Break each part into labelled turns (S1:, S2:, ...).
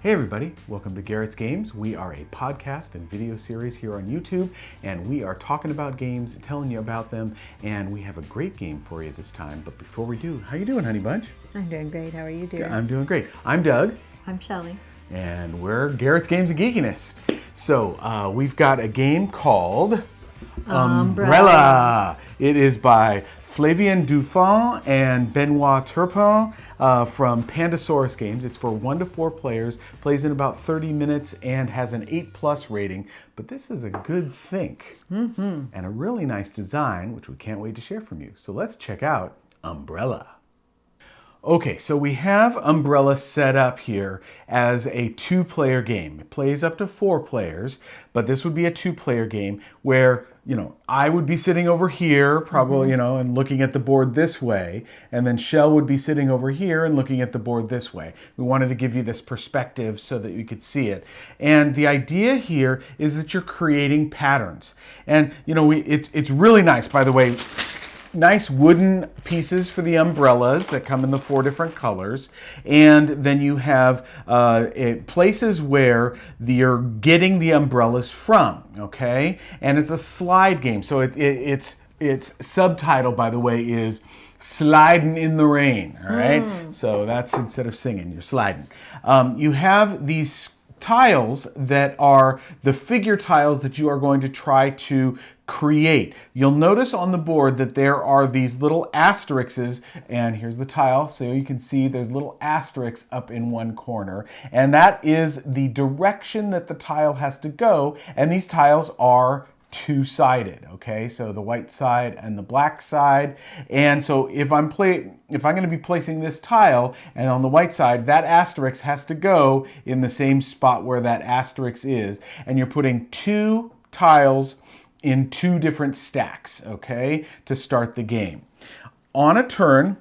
S1: Hey everybody, welcome to Garrett's Games. We are a podcast and video series here on YouTube, and we are talking about games, telling you about them, and we have a great game for you this time. But before we do, how you doing, honey bunch?
S2: I'm doing great. How are you doing?
S1: I'm doing great. I'm Doug.
S2: I'm Shelley.
S1: And we're Garrett's Games of Geekiness. So we've got a game called Umbrella. It is by Flavien Dauphin and Benoit Turpin from Pandasaurus Games. It's for 1 to 4 players, plays in about 30 minutes, and has an 8+ rating. But this is a good think and a really nice design, which we can't wait to share from you. So let's check out Umbrella. Okay, so we have Umbrella set up here as a 2-player game. It plays up to 4 players, but this would be a 2-player game where, I would be sitting over here, probably, and looking at the board this way, and then Shell would be sitting over here and looking at the board this way. We wanted to give you this perspective so that you could see it. And the idea here is that you're creating patterns. And, it's really nice, by the way. Nice wooden pieces for the umbrellas that come in the 4 different colors. And then you have places where you're getting the umbrellas from, okay? And it's a slide game. So its subtitle, by the way, is Sliding in the Rain, all right? So that's instead of singing, you're sliding. You have these tiles that are the figure tiles that you are going to try to create. You'll notice on the board that there are these little asterisks, and here's the tile, so you can see there's little asterisks up in one corner, and that is the direction that the tile has to go, and these tiles are two-sided, okay? So the white side and the black side. And so if I'm going to be placing this tile, and on the white side, that asterisk has to go in the same spot where that asterisk is, and you're putting 2 tiles in 2 different stacks, okay, to start the game. On a turn,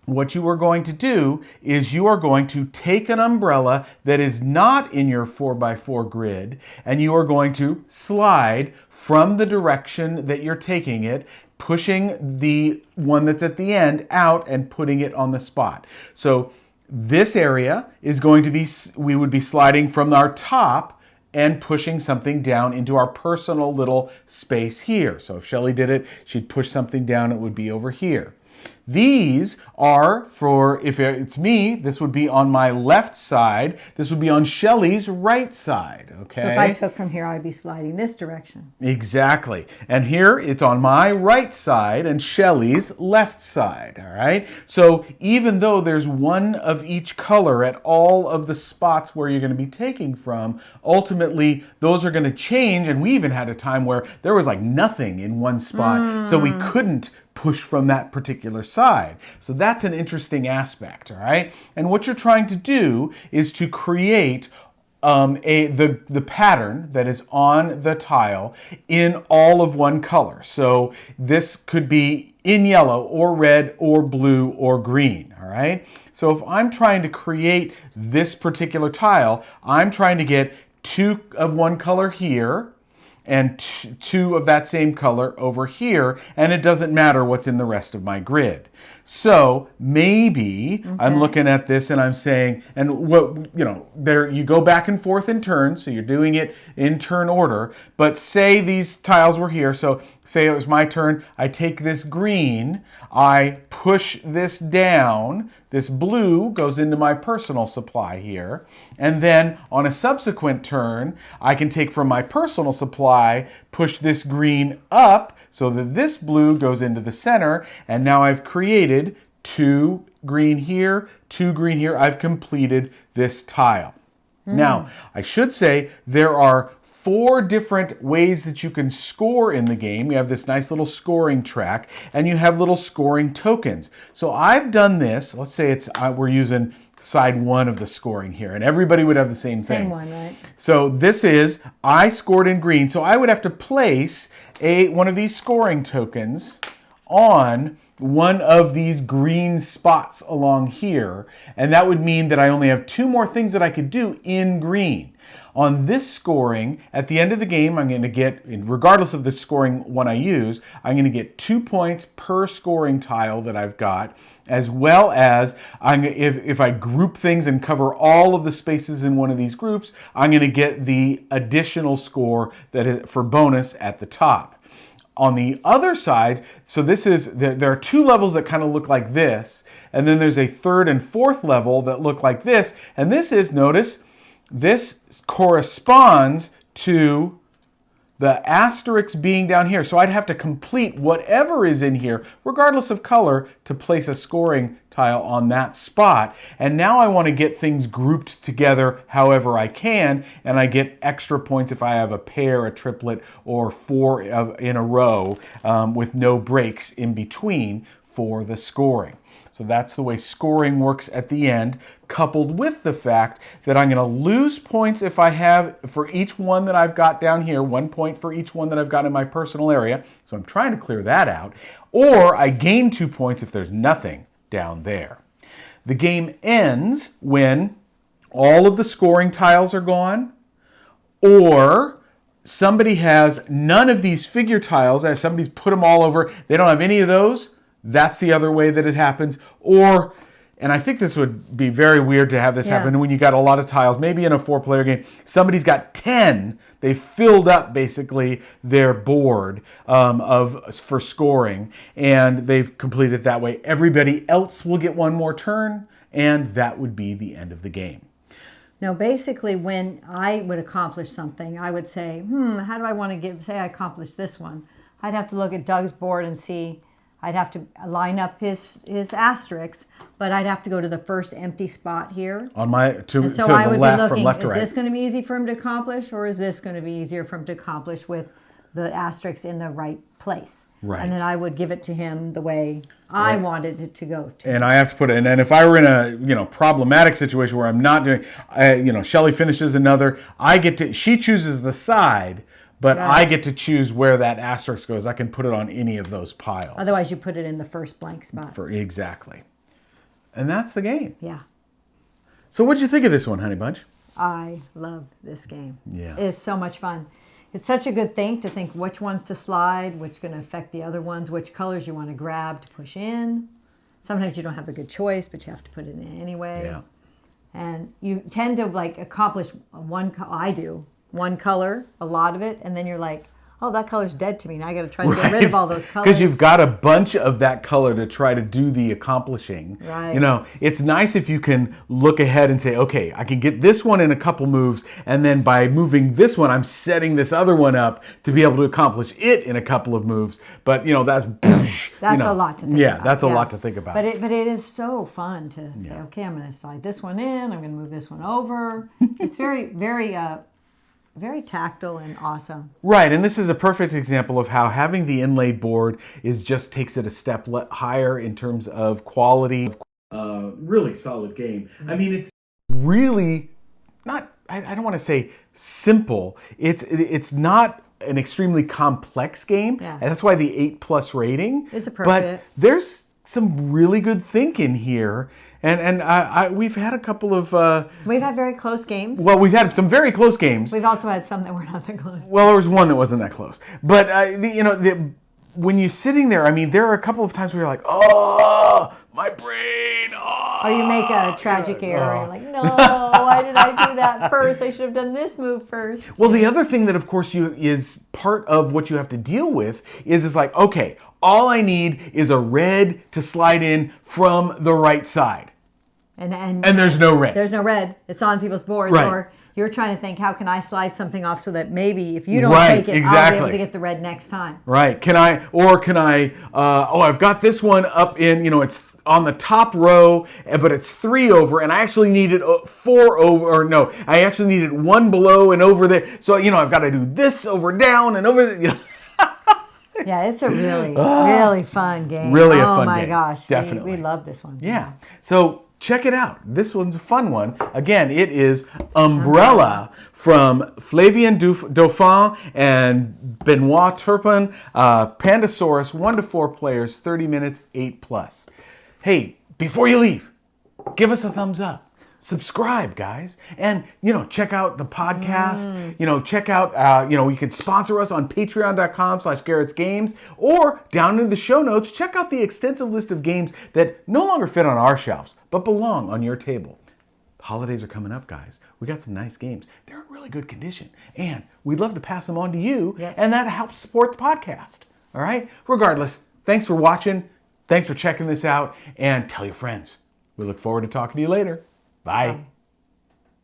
S1: what you are going to do is you are going to take an umbrella that is not in your 4x4 grid, and you are going to slide from the direction that you're taking it, pushing the one that's at the end out and putting it on the spot. So this area is going to be, we would be sliding from our top and pushing something down into our personal little space here. So if Shelley did it, she'd push something down, it would be over here. These are for, if it's me, this would be on my left side. This would be on Shelley's right side, okay?
S2: So if I took from here, I'd be sliding this direction.
S1: Exactly. And here, it's on my right side and Shelley's left side, all right? So even though there's one of each color at all of the spots where you're going to be taking from, ultimately, those are going to change. And we even had a time where there was like nothing in one spot, so we couldn't push from that particular side. So that's an interesting aspect, all right? And what you're trying to do is to create the pattern that is on the tile in all of one color. So this could be in yellow or red or blue or green, all right? So if I'm trying to create this particular tile, I'm trying to get 2 of one color here, and 2 of that same color over here, and it doesn't matter what's in the rest of my grid. So maybe I'm looking at this and I'm saying, and what, there you go back and forth in turns, so you're doing it in turn order, but say these tiles were here, so say it was my turn, I take this green, I push this down, this blue goes into my personal supply here, and then on a subsequent turn, I can take from my personal supply, push this green up so that this blue goes into the center, and now I've created 2 green here, 2 green here. I've completed this tile. Now, I should say there are 4 different ways that you can score in the game. You have this nice little scoring track, and you have little scoring tokens. So I've done this. Let's say we're using side 1 of the scoring here, and everybody would have the same thing.
S2: Same one, right?
S1: So this is, I scored in green, so I would have to place one of these scoring tokens on one of these green spots along here, and that would mean that I only have 2 more things that I could do in green. On this scoring, at the end of the game, I'm going to get, regardless of the scoring one I use, I'm going to get 2 points per scoring tile that I've got, as well as if I group things and cover all of the spaces in one of these groups, I'm going to get the additional score that is for bonus at the top. On the other side, so there are 2 levels that kind of look like this, and then there's a 3rd and 4th level that look like this, and notice, this corresponds to the asterisk being down here. So I'd have to complete whatever is in here, regardless of color, to place a scoring tile on that spot. And now I want to get things grouped together however I can, and I get extra points if I have a pair, a triplet, or 4 in a row with no breaks in between for the scoring. So that's the way scoring works at the end, coupled with the fact that I'm going to lose points if I have, for each one that I've got down here, 1 point for each one that I've got in my personal area. So I'm trying to clear that out. Or I gain 2 points if there's nothing down there. The game ends when all of the scoring tiles are gone, or somebody has none of these figure tiles, as somebody's put them all over, they don't have any of those. That's the other way that it happens. Or, and I think this would be very weird to have this happen when you got a lot of tiles, maybe in a 4-player game, somebody's got 10, they filled up basically their board for scoring, and they've completed it that way. Everybody else will get one more turn, and that would be the end of the game.
S2: Now, basically, when I would accomplish something, I would say, how do I want to say I accomplished this one? I'd have to look at Doug's board and see, I'd have to line up his asterisks, but I'd have to go to the first empty spot here.
S1: On my to the
S2: I would
S1: left,
S2: be looking,
S1: from left to
S2: is
S1: right.
S2: this going to be easy for him to accomplish, or is this going to be easier for him to accomplish with the asterisks in the right place?
S1: Right.
S2: And then I would give it to him the way I wanted it to go to.
S1: And I have to put it, and if I were in a problematic situation where I'm not doing, Shelley finishes another, she chooses the side, but I get to choose where that asterisk goes. I can put it on any of those piles.
S2: Otherwise, you put it in the first blank spot.
S1: Exactly. And that's the game.
S2: Yeah.
S1: So what'd you think of this one, Honey Bunch?
S2: I love this game.
S1: Yeah.
S2: It's so much fun. It's such a good thing to think which ones to slide, which is going to affect the other ones, which colors you want to grab to push in. Sometimes you don't have a good choice, but you have to put it in anyway.
S1: Yeah.
S2: And you tend to accomplish I do. One color, a lot of it, and then you're like, oh, that color's dead to me. Now I got to try to get rid of all those colors.
S1: Because you've got a bunch of that color to try to do the accomplishing.
S2: Right.
S1: It's nice if you can look ahead and say, okay, I can get this one in a couple moves, and then by moving this one, I'm setting this other one up to be able to accomplish it in a couple of moves. But, that's
S2: a lot to think about.
S1: Yeah, that's a lot to think about.
S2: But it is so fun to say, okay, I'm going to slide this one in, I'm going to move this one over. It's very, very... very tactile and awesome.
S1: Right, and this is a perfect example of how having the inlaid board just takes it a step higher in terms of quality. Really solid game. I mean, it's really not, I don't want to say simple. It's not an extremely complex game.
S2: Yeah.
S1: And that's why the 8+ rating.
S2: Is appropriate.
S1: But there's some really good thinking here. And we've had a couple of...
S2: we've had very close games.
S1: Well, we've had some very close games.
S2: We've also had some that were not that close.
S1: Well, there was one that wasn't that close. But, when you're sitting there, I mean, there are a couple of times where you're like, oh, my brain, oh.
S2: Or you make a tragic error. You're like, no, why did I do that first? I should have done this move first.
S1: Well, the other thing that, of course, is part of what you have to deal with is like, okay, all I need is a red to slide in from the right side. And there's no red.
S2: There's no red. It's on people's boards.
S1: Right.
S2: Or you're trying to think, how can I slide something off so that maybe if you don't take it, I'll be able to get the red next time.
S1: Right. Can I, I've got this one up in, it's on the top row, but it's 3 over, and I actually needed 4 over, or no, I actually needed 1 below and over there. So, I've got to do this over down and over there,
S2: Yeah, it's a really fun game.
S1: Really a fun game.
S2: Oh my gosh.
S1: Definitely.
S2: We love this one.
S1: Yeah. So check it out. This one's a fun one. Again, it is Umbrella from Flavien Dauphin and Benoit Turpin. Pandasaurus, 1 to 4 players, 30 minutes, 8+. Hey, before you leave, give us a thumbs up. subscribe, guys. And, check out the podcast. Check out, you can sponsor us on patreon.com/Garrett's Games, or down in the show notes, check out the extensive list of games that no longer fit on our shelves, but belong on your table. Holidays are coming up, guys. We got some nice games. They're in really good condition, and we'd love to pass them on to you, and that helps support the podcast. All right? Regardless, thanks for watching. Thanks for checking this out, and tell your friends. We look forward to talking to you later. Bye.